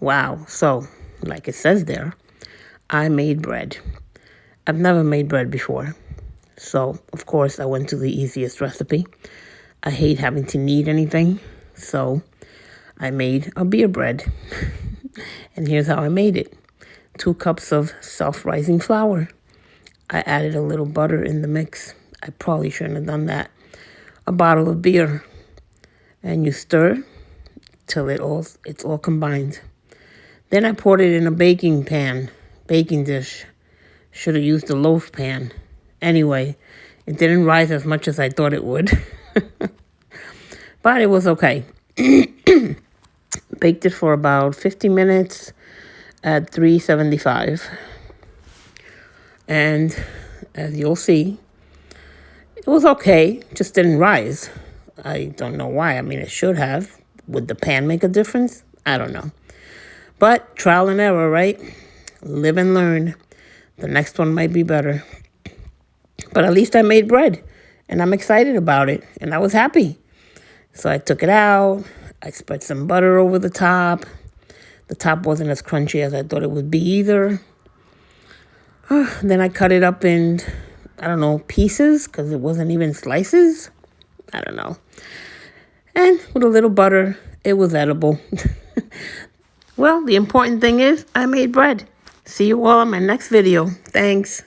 Wow. So, like it says there, I made bread. I've never made bread before. So, of course, I went to the easiest recipe. I hate having to knead anything. So, I made a beer bread. And here's how I made it. 2 cups of self-rising flour. I added a little butter in the mix. I probably shouldn't have done that. A bottle of beer. And you stir till it's all combined. Then I poured it in a baking dish. Should have used a loaf pan. Anyway, it didn't rise as much as I thought it would. But it was okay. Baked it for about 50 minutes at 375. And as you'll see, it was okay, just didn't rise. I don't know why. I mean, it should have. Would the pan make a difference? I don't know. But trial and error, right? Live and learn. The next one might be better. But at least I made bread, and I'm excited about it, and I was happy. So I took it out. I spread some butter over the top. The top wasn't as crunchy as I thought it would be either. Then I cut it up in, I don't know, pieces, because it wasn't even slices. I don't know. And with a little butter, it was edible. Well, the important thing is I made bread. See you all in my next video. Thanks.